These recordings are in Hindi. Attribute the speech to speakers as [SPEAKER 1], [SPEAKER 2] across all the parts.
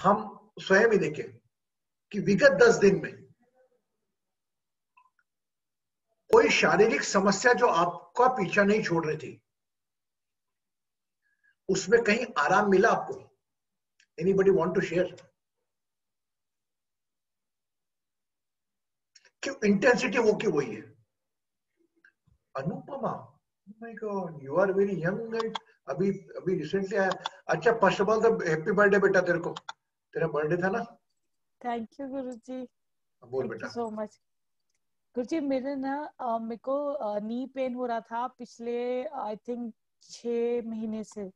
[SPEAKER 1] हम स्वयं ही देखें कि विगत 10 दिन में कोई शारीरिक समस्या जो आपका पीछा नहीं छोड़ रही थी, उसमें कहीं आराम मिला आपको? Anybody want to share? क्यों इंटेंसिटी वो की वही है? Anupama, my God, you are very young and अभी अभी रिसेंटली आया। अच्छा, फर्स्ट ऑफ ऑल तो हैप्पी बर्थडे बेटा, तेरे को, तेरा बर्थडे था ना?
[SPEAKER 2] थैंक यू गुरुजी,
[SPEAKER 1] बोल
[SPEAKER 2] थैंक यू
[SPEAKER 1] बेटा।
[SPEAKER 2] So much. गुरुजी मेरे ना मेरे को नी पेन हो रहा था पिछले आई थिंक 6 महीने से,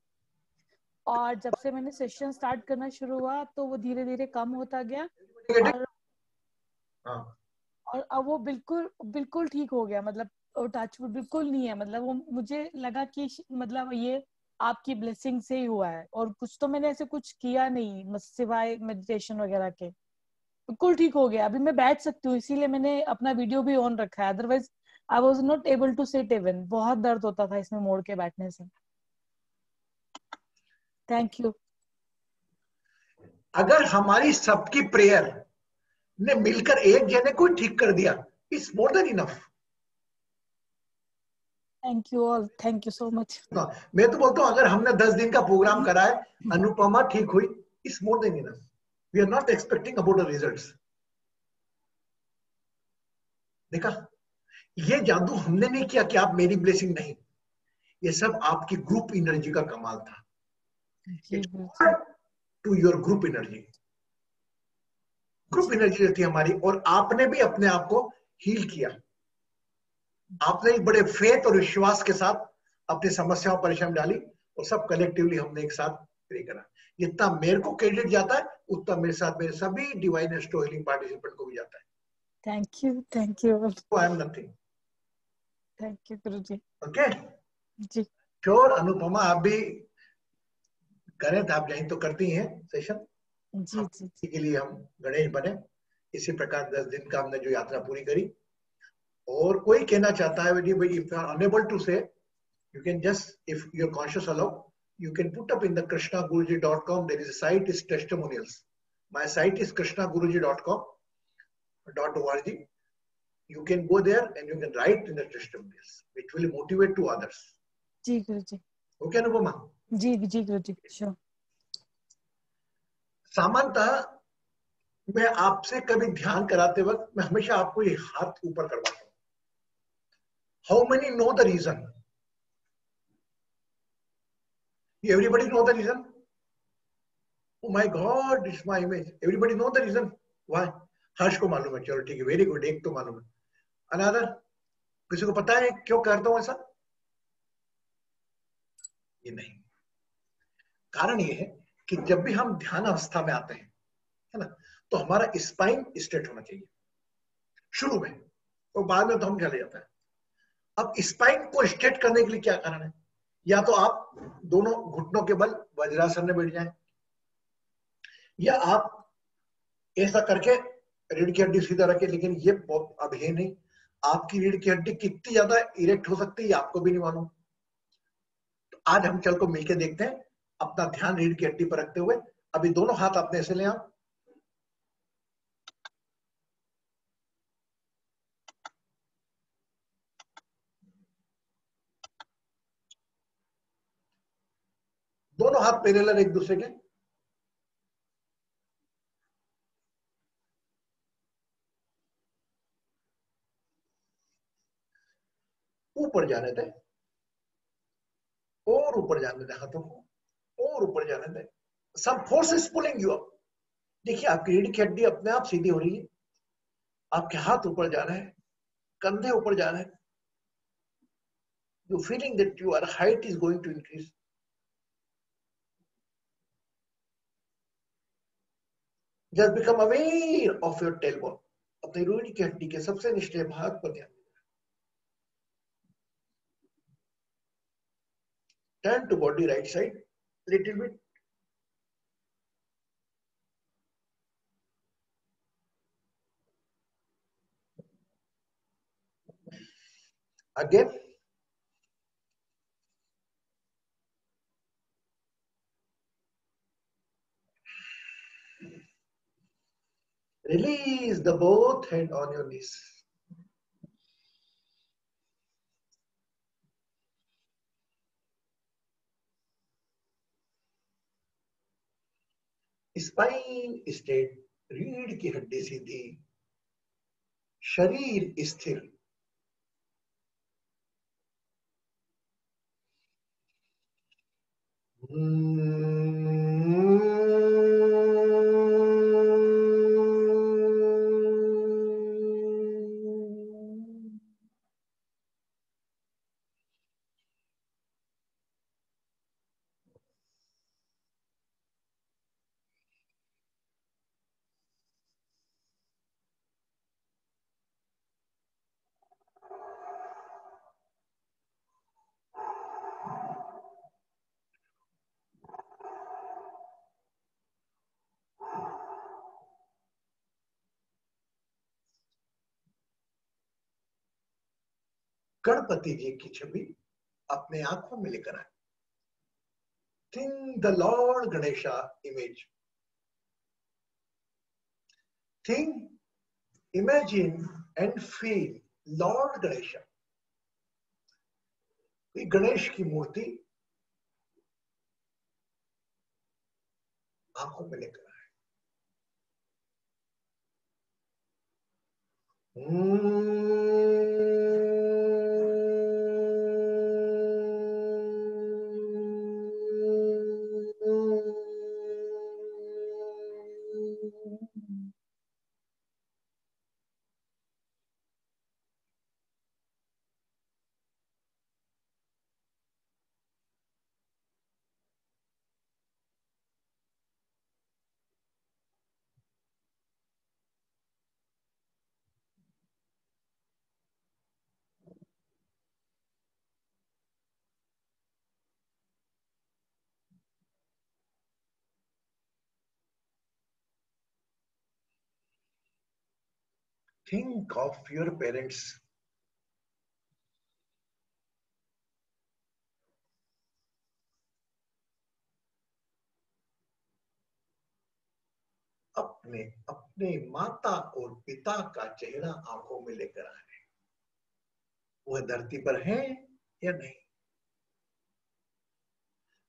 [SPEAKER 2] और जब से मैंने सेशन स्टार्ट करना शुरू हुआ तो वो धीरे धीरे कम होता गया, और
[SPEAKER 1] हाँ,
[SPEAKER 2] और अब वो बिल्कुल बिल्कुल ठीक हो गया। मतलब टचवुड बिल्कुल नहीं है, मतलब वो मुझे लगा कि मतलब ये आपकी ब्लेसिंग से ही हुआ है, और कुछ तो मैंने ऐसे कुछ किया नहीं सिवाय मेडिटेशन वगैरह के। बिल्कुल ठीक हो गया, अभी मैं बैठ सकती हूँ, इसीलिए मैंने अपना वीडियो भी ऑन रखा है, otherwise I was not able to sit even, बहुत दर्द होता था इसमें मोड़ के बैठने से। Thank you.
[SPEAKER 1] अगर हमारी सबकी प्रेयर ने मिलकर एक जने को ठीक कर दिया, it's more than enough.
[SPEAKER 2] Thank you all, thank you so much.
[SPEAKER 1] मैं तो बोलता हूं, अगर हमने 10 दिन का प्रोग्राम करा है, अनुपमा ठीक हुई, it's more than enough. We are not expecting about the results. देखा, ये जादू हमने नहीं किया कि आप मेरी ब्लेसिंग नहीं, ये सब आपकी ग्रुप एनर्जी का कमाल था।
[SPEAKER 2] जी
[SPEAKER 1] it's
[SPEAKER 2] Guruji.
[SPEAKER 1] To your group energy. Group energy रहती है हमारी, और आपने भी अपने आप को हील किया। आपने एक बड़े फेथ और विश्वास के साथ अपनी समस्याओं परेशानी डाली, और सब कलेक्टिवली हमने एक साथ प्रे करा। जितना मेरे को क्रेडिट जाता है, उतना मेरे साथ मेरे सभी डिवाइन एस्ट्रो हीलिंग पार्टिसिपेंट को भी जाता है।
[SPEAKER 2] Thank you, thank you all.
[SPEAKER 1] I am nothing.
[SPEAKER 2] Thank you Guruji.
[SPEAKER 1] Okay,
[SPEAKER 2] जी
[SPEAKER 1] श्योर अनुपमा, आप भी करें तो आप जाइन तो करती हैं सेशन।
[SPEAKER 2] जी जी जी।
[SPEAKER 1] के लिए हम गणेश बने। इसी प्रकार 10 दिन का हमने जो यात्रा पूरी करी। और कोई कहना चाहता है, if you are unable to say, you can just, if you're conscious allow, you can put up in the krishnaguruji.com. There is a site is testimonials. My site is krishnaguruji.com.org. You can go there and you can write in the testimonials, which will motivate to others.
[SPEAKER 2] जी गुरुजी।
[SPEAKER 1] Okay, Anupama?
[SPEAKER 2] जी जी गुरुजी, श्योर।
[SPEAKER 1] सामान्यतः मैं आपसे कभी ध्यान कराते वक्त मैं हमेशा आपको ये हाथ ऊपर करवाता हूँ। How many know the reason? Everybody know the reason? Oh my God, it's my image. Everybody know the reason why? हर्ष को मालूम है, चलो ठीक है, वेरी गुड, एक तो मालूम है। अनदर, किसी को पता है क्यों करता हूं ऐसा? ये नहीं। कारण ये है कि जब भी हम ध्यान अवस्था में आते हैं, है ना, तो हमारा स्पाइन स्ट्रेट होना चाहिए शुरू में, और बाद में तो हम चले जाता है। अब स्पाइन को स्ट्रेट करने के लिए क्या कारण है? या तो आप दोनों घुटनों के बल वज्रासन में बैठ जाएं, या आप ऐसा करके रीढ़ की हड्डी सीधा रखे, लेकिन ये अब है नहीं। आपकी रीढ़ की हड्डी कितनी ज्यादा इरेक्ट हो सकती है आपको भी नहीं मालूम। तो आज हम चल को मिलकर देखते हैं, अपना ध्यान रीढ़ की हड्डी पर रखते हुए। अभी दोनों हाथ अपने ऐसे ले आओ, दोनों हाथ पैरेलल एक दूसरे के। ऊपर जाने दें, और ऊपर जाने दें हाथों को, और ऊपर जाने दें। Some force is pulling you up. देखिए, आपकी रीढ़ की हड्डी अपने आप सीधी हो रही है, आपके हाथ ऊपर जा रहे हैं, कंधे ऊपर जा रहे हैं। You feeling that your height is going to increase. Just become aware of your tailbone. अपनी रीढ़ की हड्डी के सबसे निचले भाग पर ध्यान। Turn to body right side little bit. Again, Release the both hand on your knees. Spine straight, रीढ़ की हड्डी सीधी, शरीर स्थिर। गणपति जी की छवि अपने आंखों में लेकर आए। Think the Lord Ganesha image. Think, imagine and feel Lord Ganesha. Ganesh की मूर्ति आंखों में लेकर आए। Think of your parents. अपने अपने माता और पिता का चेहरा आंखों में लेकर आए। वह धरती पर है या नहीं?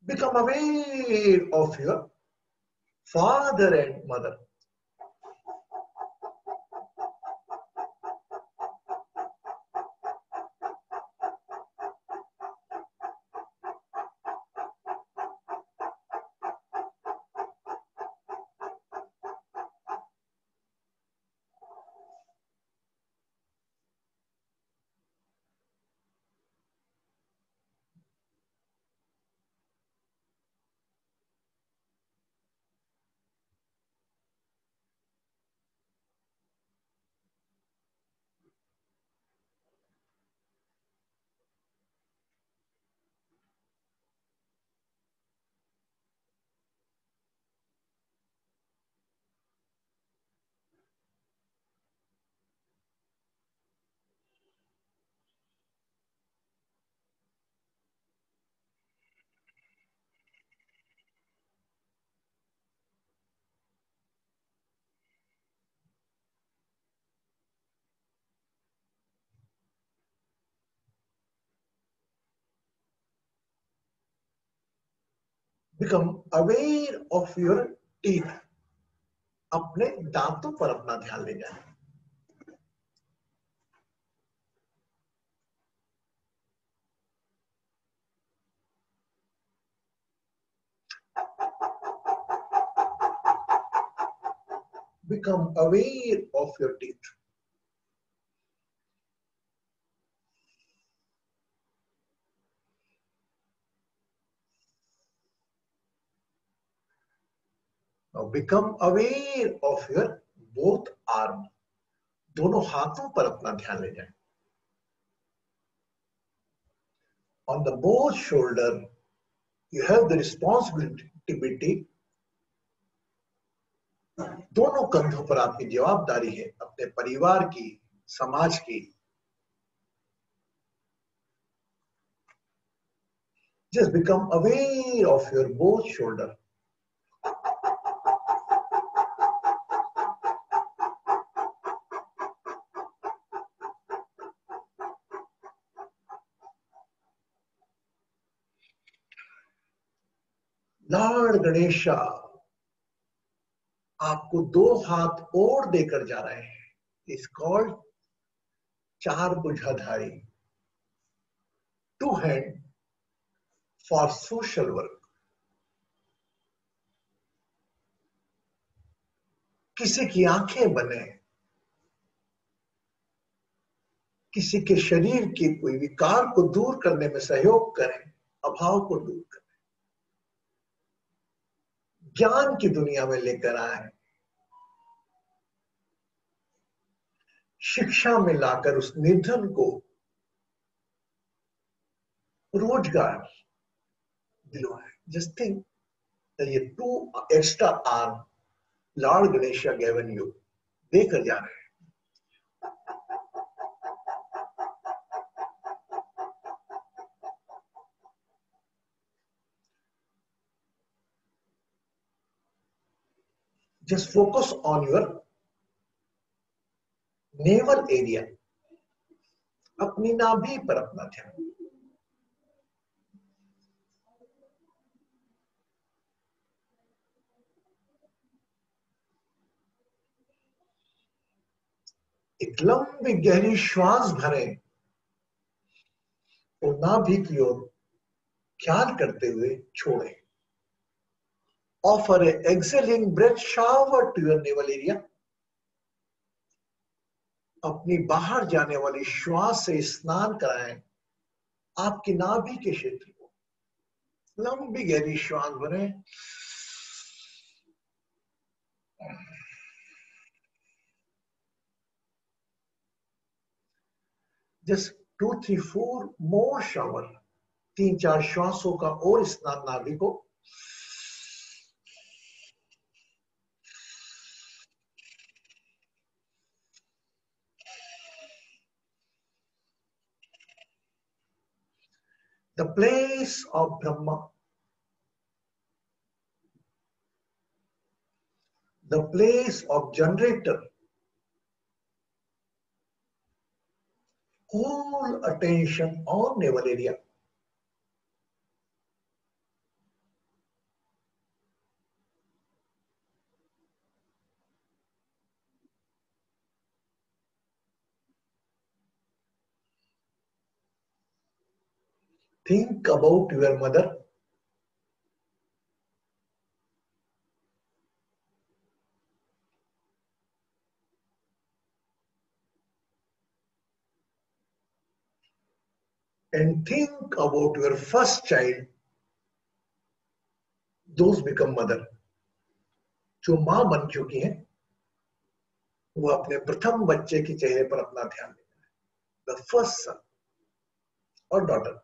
[SPEAKER 1] Become aware of your father and mother. Become aware of your teeth. अपने दांतों पर अपना ध्यान ले जाए। Become aware of your teeth. Now become aware of your both arm. दोनों हाथों पर अपना ध्यान ले जाएं। On the both shoulder, you have the responsibility. दोनों कंधों पर आपकी जवाबदारी है अपने परिवार की, समाज की। Just become aware of your both shoulder. Lord Ganesha आपको 2 हाथ और देकर जा रहे हैं। इस called 4 भुजाधारी, 2 hand for social work. किसी की आंखें बने, किसी के शरीर के कोई विकार को दूर करने में सहयोग करें, अभाव को दूर करें, ज्ञान की दुनिया में लेकर आए, शिक्षा में लाकर उस निर्धन को रोजगार दिलवाए। जस्ट थिंक ये 2 extra arm Lord Ganesha given you, देकर जा रहे हैं। Just focus on your navel area, अपनी नाभि पर अपना ध्यान। एक लंबी गहरी श्वास भरें और नाभि की ओर ख्याल करते हुए छोड़ें। Offer a exhaling breath shower to your navel area. अपनी बाहर जाने वाली श्वास से स्नान कराएं आपकी नाभि के क्षेत्र को। लंबी गहरी श्वास भरें, जस्ट 2, 3, 4 मोर शावर, 3-4 श्वासों का और स्नान नाभि को। The place of Brahma, the place of generator, whole attention on navel area. Think about your mother. And think about your first child. Those become mother. जो मां बन चुकी हैं, वो अपने प्रथम बच्चे के चेहरे पर अपना ध्यान देना है। The first son or daughter.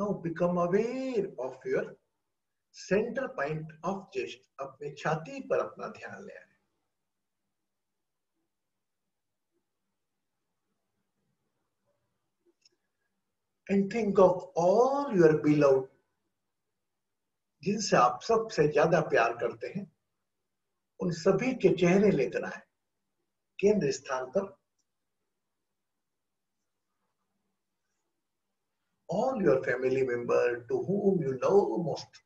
[SPEAKER 1] Now become aware of your center point of chest. अपने छाती पर अपना ध्यान ले आए. And think of all your beloved, जिनसे आप सबसे ज्यादा प्यार करते हैं, उन सभी के चेहरे लेकर आए केंद्र स्थान पर. All your family member to whom you love most.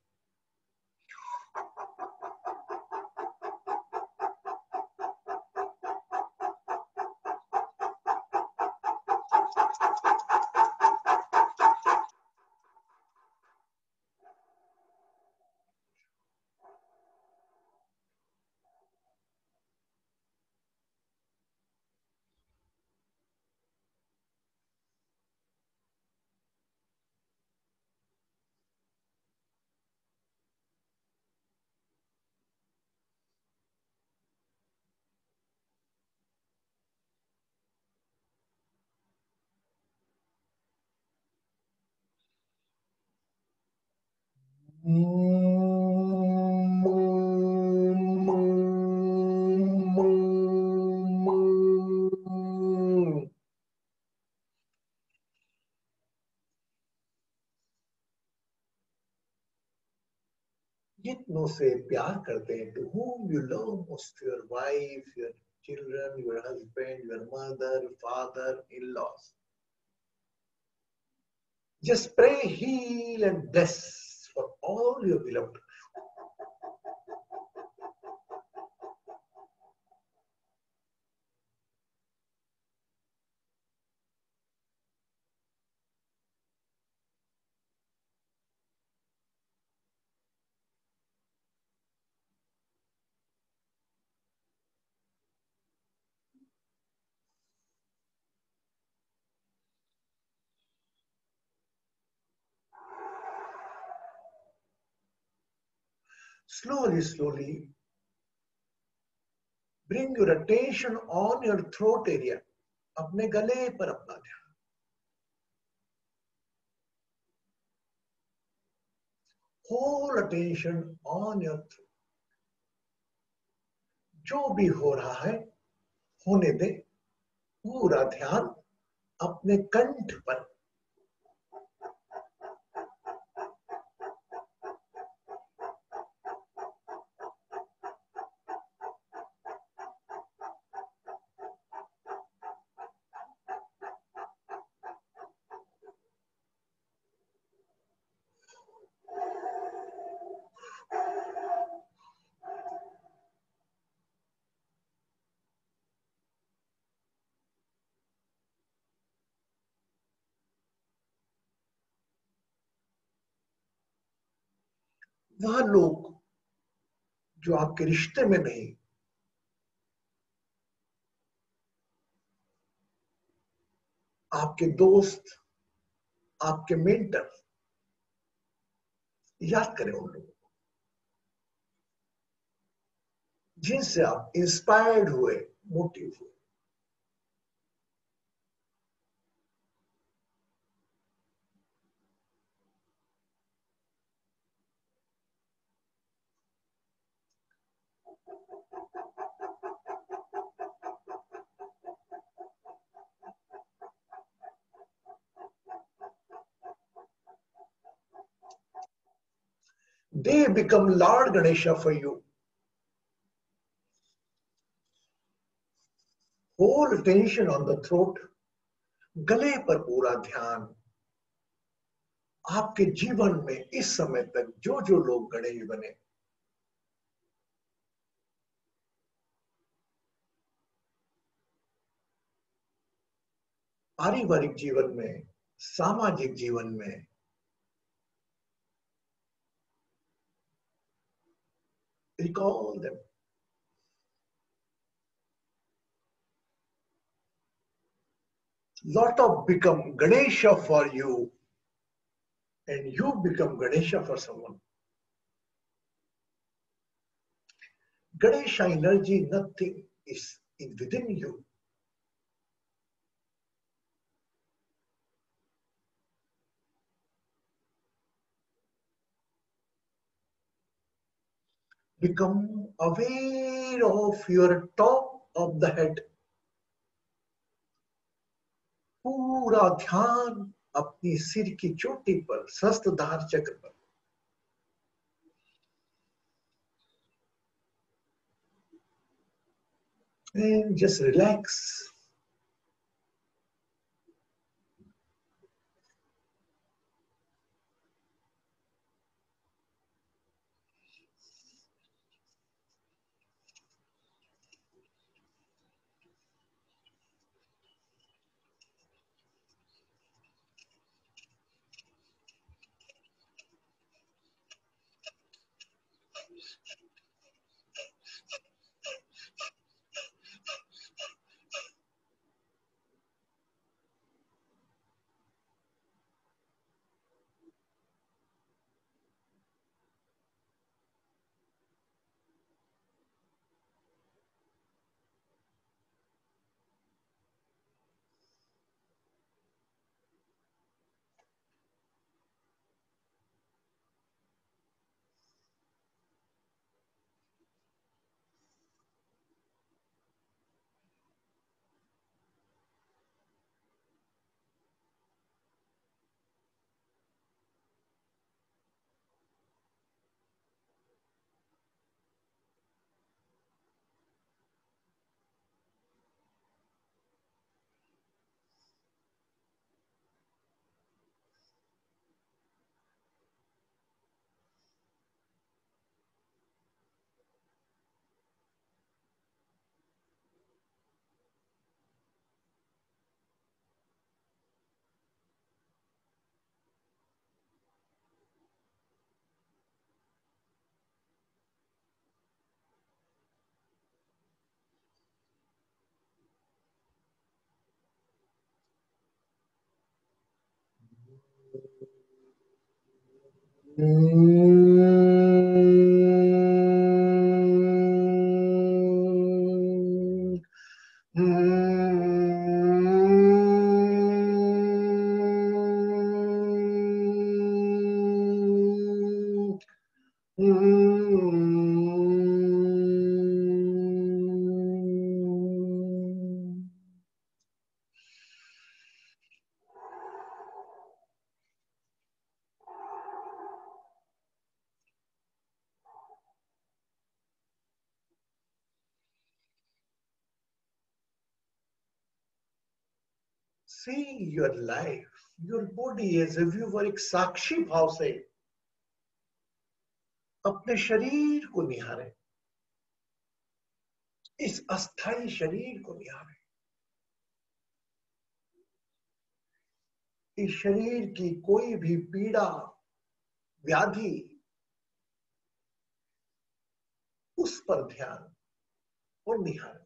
[SPEAKER 1] जितनों से प्यार करते हैं, to whom you love most, your wife, your children, your husband, your mother, father, in-laws. Just pray, heal, and bless for all your beloved. Slowly, slowly, bring your attention on your throat area. अपने गले पर अपना ध्यान. Whole attention on your throat. जो भी हो रहा है, होने दे. पूरा ध्यान अपने कंठ पर. वह लोग जो आपके रिश्ते में नहीं, आपके दोस्त, आपके मेंटर, याद करें उन लोगों को जिनसे आप इंस्पायर्ड हुए, मोटिव हुए. They become Lord Ganesha for you. Whole attention on the throat. गले पर पूरा ध्यान. आपके जीवन में इस समय तक जो जो लोग गणेश बने, पारिवारिक जीवन में, सामाजिक जीवन में, recall them. Lot of become Ganesha for you, and you become Ganesha for someone. Ganesha energy, nothing is within you. Become aware of your top of the head. पूरा ध्यान अपनी सिर की चोटी पर, सहस्त्रधार चक्र पर. And just relax. See your life, your body as if you were एक साक्षी भाव से अपने शरीर को निहारे, इस अस्थाई शरीर को निहारे. इस शरीर की कोई भी पीड़ा, व्याधि, उस पर ध्यान और निहार.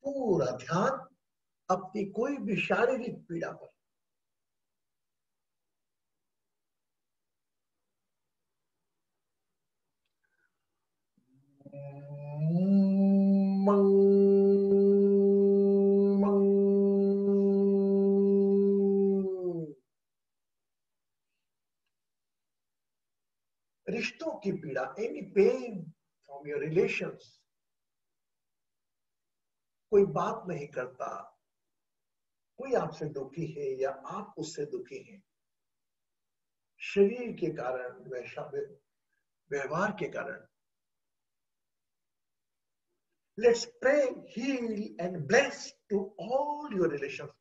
[SPEAKER 1] पूरा ध्यान अपनी कोई भी शारीरिक पीड़ा पर. रिश्तों की पीड़ा, any pain from your relations. कोई बात नहीं करता, कोई आपसे दुखी है या आप उससे दुखी हैं, शरीर के कारण, व्यवहार के कारण. Let's pray, heal and bless to all your relations.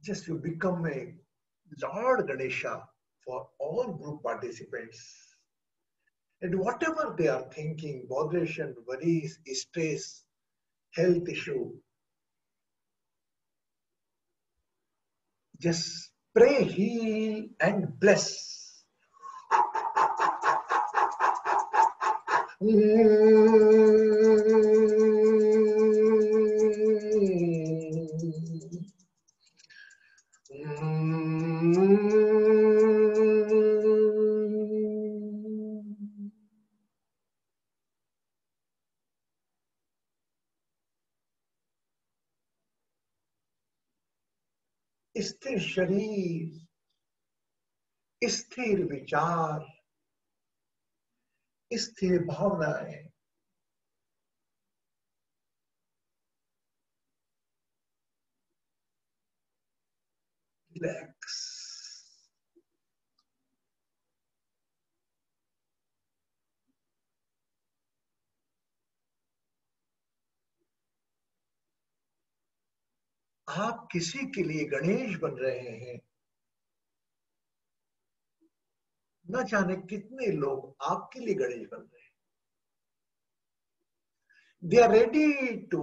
[SPEAKER 1] Just you become a Lord Ganesha for all group participants. And whatever they are thinking, botheration, worries, stress, health issue, just Pray, heal, and bless. स्थिर शरीर, स्थिर विचार, स्थिर भावनाएं, रिलैक्स। आप किसी के लिए गणेश बन रहे हैं, न जाने कितने लोग आपके लिए गणेश बन रहे हैं। They are ready to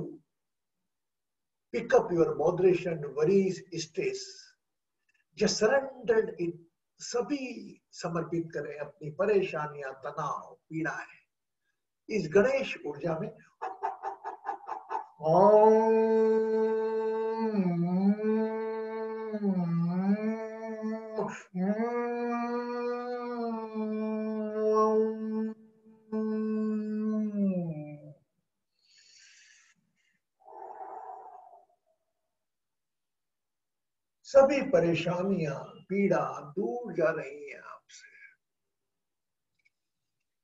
[SPEAKER 1] pick up your moderation, worries, stress. Just surrender it. सभी समर्पित करें अपनी परेशानियां, तनाव, पीड़ाएं इस गणेश ऊर्जा में। सभी परेशानियां, पीड़ा दूर जा रही हैं आपसे।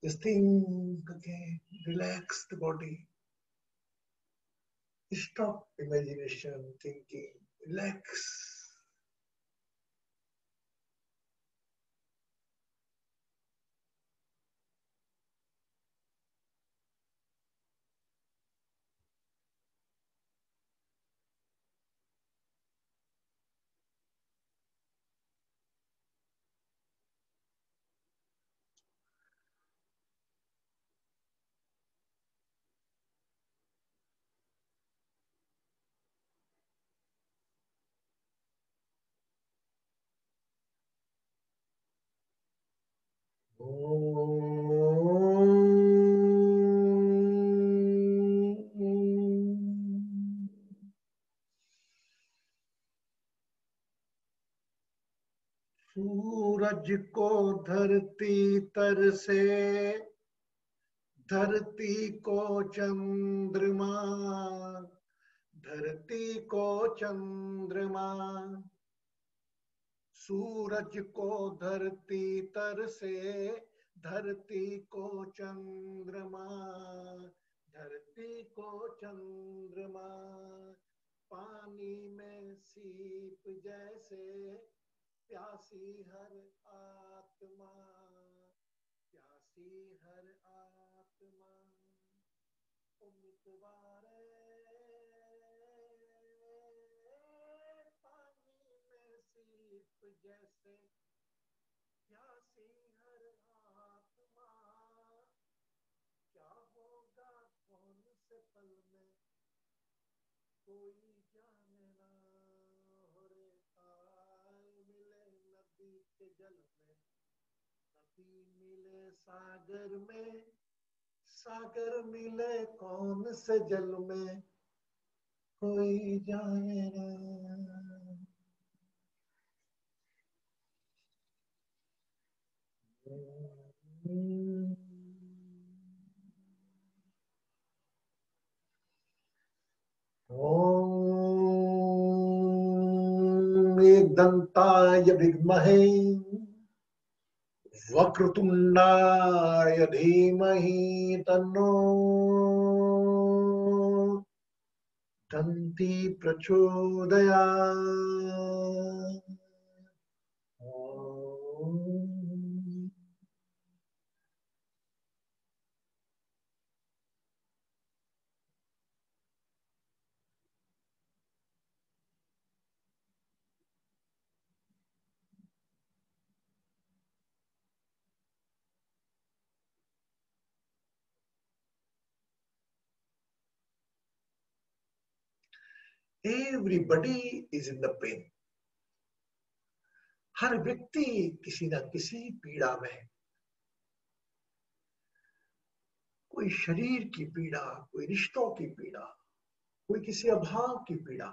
[SPEAKER 1] Just think again, relax the body. Stop imagination, thinking, relax. सूरज को धरती तर से, धरती को चंद्रमा, धरती को चंद्रमा। सूरज को धरती तर से, धरती को चंद्रमा, धरती को चंद्रमा। पानी में सीप जैसे प्यासी हर आत्मा, प्यासी हर आत्मा। उम्मीदवार पानी में सीप जैसे प्यासी हर आत्मा। क्या होगा कौन से पल में कोई जाने ना। हो रे ताल मिले नदी के जल में, नदी मिले सागर में, सागर मिले कौन से जल में कोई जाने ना। ओम एकदंताय विद्महे वक्रतुंडाय धीमहि तन्नो दंती प्रचोदयात्। Everybody is in the pain. हर व्यक्ति किसी न किसी पीड़ा में है। कोई शरीर की पीड़ा, कोई रिश्तों की पीड़ा, कोई किसी अभाव की पीड़ा।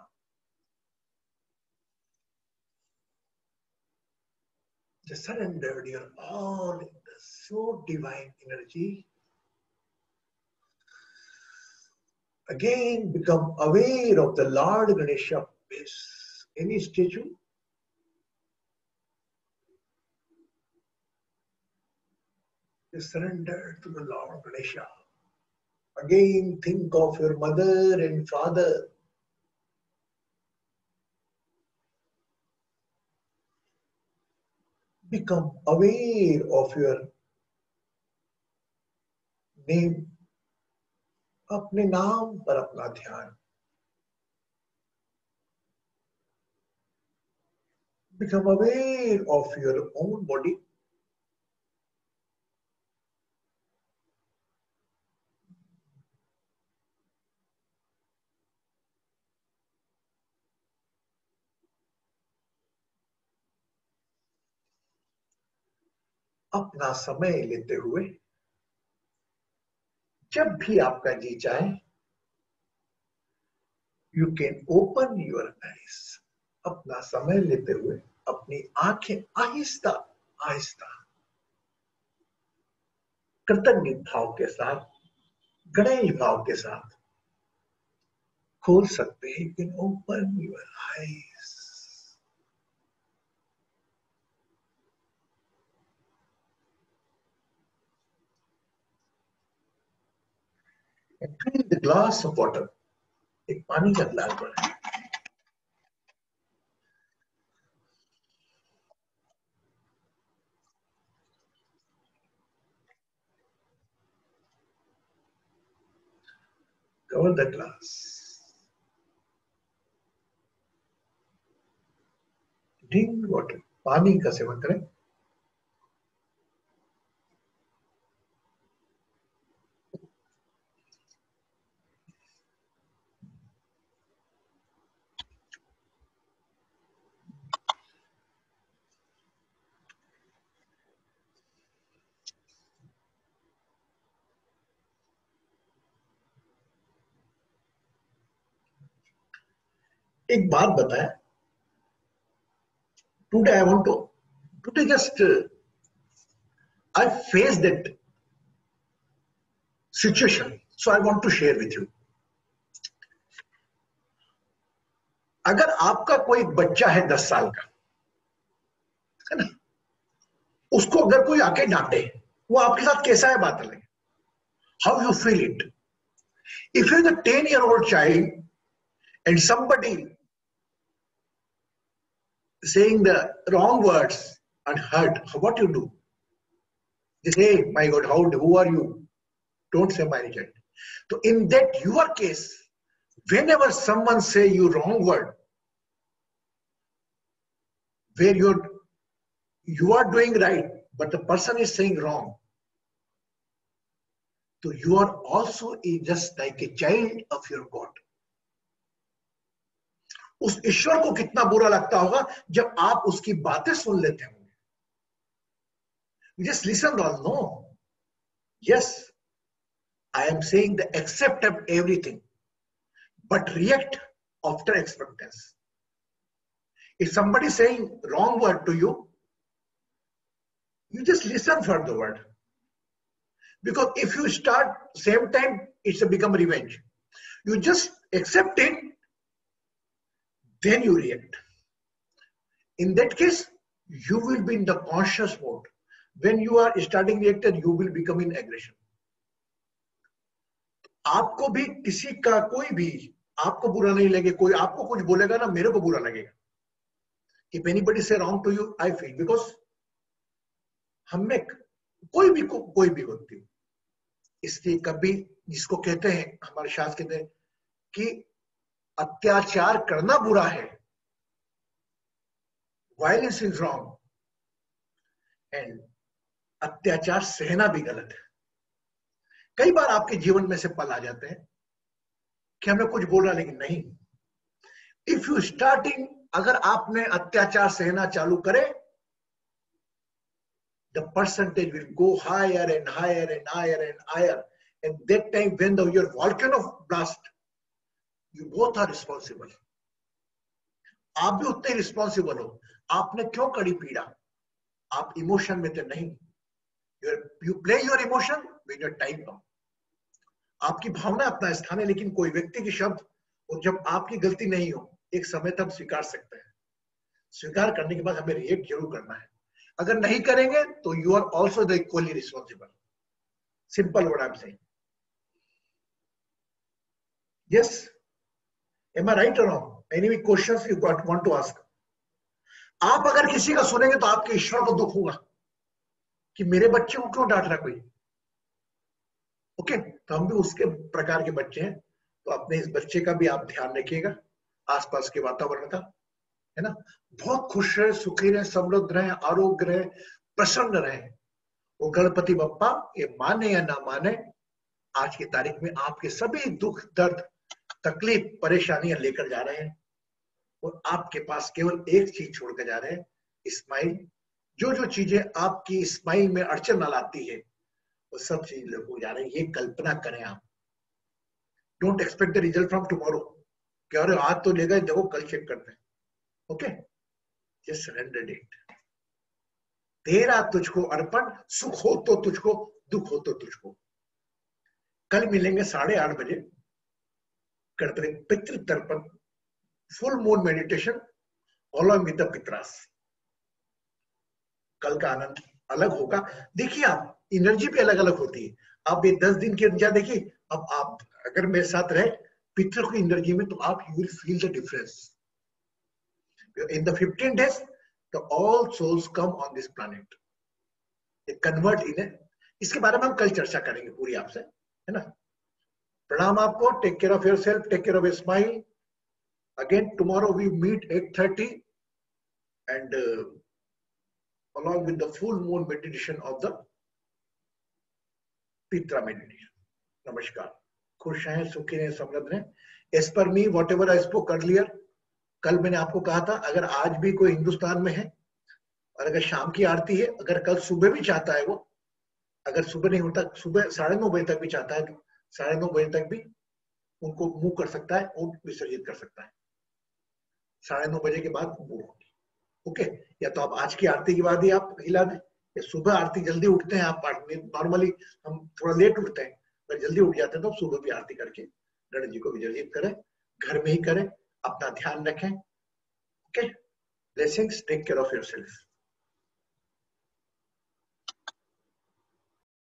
[SPEAKER 1] Just surrendered your all in the so divine energy. Again, become aware of the Lord Ganesha face. Any statue? Just surrender to the Lord Ganesha. Again, think of your mother and father. Become aware of your name. अपने नाम पर अपना ध्यान. Become aware of your own body. अपना समय लेते हुए जब भी आपका जी चाहे, you can open your eyes. अपना समय लेते हुए अपनी आंखें आहिस्ता आहिस्ता कृतज्ञ भाव के साथ, गणेश भाव के साथ खोल सकते हैं. You can open your eyes. And drink the glass of water. एक पानी का गिलास बनाएं. Cover the glass. Drink water. पानी का सेवन करें. एक बात बताएं. Today I want to. Today just I faced that situation, so I want to share with you. अगर आपका कोई बच्चा है 10 साल का, है ना, उसको अगर कोई आके डांटे, वो आपके साथ कैसा है बात अलग. How you feel it? If you're the 10-year-old child and somebody saying the wrong words and hurt, what you do? You say, hey, my God, who are you? Don't say my child. So in that your case, whenever someone say you wrong word, where you are doing right, but the person is saying wrong, so you are also just like a child of your God. उस ईश्वर को कितना बुरा लगता होगा जब आप उसकी बातें सुन लेते होंगे. Just listen, no. Yes, I am saying the accept of everything, but react after acceptance. If somebody is saying wrong word to you, you just listen for the word. Because if you start same time, it's a become revenge. You just accept it, then you react. In that case, you will be in the conscious mode. When you are starting reactor, you will become in aggression. आपको भी किसी का कोई भी आपको बुरा नहीं लगे, कोई आपको कुछ बोलेगा ना, मेरे को बुरा लगेगा. If anybody say wrong to you, I feel, because हम में कोई भी होती है. इसलिए कभी जिसको कहते हैं, हमारे शास्त्र कहते हैं कि अत्याचार करना बुरा है, वायलेंस इज रॉन्ग, एंड अत्याचार सहना भी गलत है. कई बार आपके जीवन में से पल आ जाते हैं कि हमें कुछ बोला, लेकिन नहीं. इफ यू स्टार्टिंग, अगर आपने अत्याचार सहना चालू करे, the percentage will go higher and higher and higher and higher. And that time when your volcano blast, you both are responsible. आप भी उतने रिस्पॉन्सिबल हो. आपने क्यों कड़ी पीड़ा? आप इमोशन में थे नहीं. You play your emotion when your time comes. आपकी भावना अपना स्थान है, लेकिन कोई व्यक्ति की शब्द और जब आपकी गलती नहीं हो, एक समय तक स्वीकार सकते हैं. स्वीकार करने के बाद हमें रिएक्ट जरूर करना है. अगर नहीं करेंगे तो you are also the equally responsible. Simple word I am saying. Yes, am I right और wrong? Any questions you want to ask? आप अगर किसी का सुनेंगे तो आपके ईश्वर को दुख होगा कि मेरे बच्चे को क्यों डांट रहा कोई. ओके, तो हम भी उसके प्रकार के बच्चे हैं, तो अपने इस बच्चे का भी आप ध्यान रखिएगा, आसपास के वातावरण का, है ना. बहुत खुश रहे, सुखी रहे, समृद्ध रहे, आरोग्य रहे, प्रसन्न रहे. वो गणपति बप्पा ये माने या ना माने, आज की तारीख में आपके सभी दुख, दर्द, तकलीफ, परेशानियां लेकर जा रहे हैं और आपके पास केवल एक चीज छोड़कर जा रहे हैं, स्माइल. जो जो चीजें आपकी स्माइल में अड़चन लाती है वो सब चीज लेकर जा रहे हैं. ये कल्पना करें आप. Don't expect the result from tomorrow. क्या अरे आज तो ले गए, देखो कल चेक करते हैं. Okay, just surrender it. तेरा तुझको अर्पण, सुख हो तो तुझको, दुख हो तो तुझको. कल मिलेंगे 8:30 बजे. गणपति पितृ तर्पण, full moon meditation along with the पितरास. कल का आनंद अलग होगा. देखिए आप, एनर्जी भी अलग अलग होती है. आप ये 10 दिन की ऊर्जा देखिए. अब आप अगर मेरे साथ रहे पितृ की एनर्जी में, तो आप you will feel the difference. In the 15 days the all souls come on this planet. they convert in a. इसके बारे में हम कल चर्चा करेंगे पूरी आपसे, है ना. प्रणाम आपको. Take care of yourself, take care of your smile. Again tomorrow we meet 8:30 and along with the full moon meditation of the Pitra meditation. नमस्कार. खुश रहें, सुखी रहें, समृद्ध रहें. As per me, whatever I spoke earlier, कल मैंने आपको कहा था, अगर आज भी कोई हिंदुस्तान में है और अगर शाम की आरती है, अगर कल सुबह भी चाहता है वो, अगर सुबह नहीं होता, सुबह 9:30 बजे तक भी चाहता है, तो 9:30 बजे तक भी उनको मूव कर सकता है और विसर्जित कर सकता है. 9:30 बजे के बाद मूव होगी. ओके, या तो आप आज की आरती के बाद ही आप हिला दें, या सुबह आरती जल्दी उठते हैं आप. नॉर्मली हम थोड़ा लेट उठते हैं, पर जल्दी उठ जाते हैं, तो सुबह भी आरती करके गणेश जी को विसर्जित करें. घर में ही करें. अपना ध्यान रखें. Okay, blessings. Take care of yourself.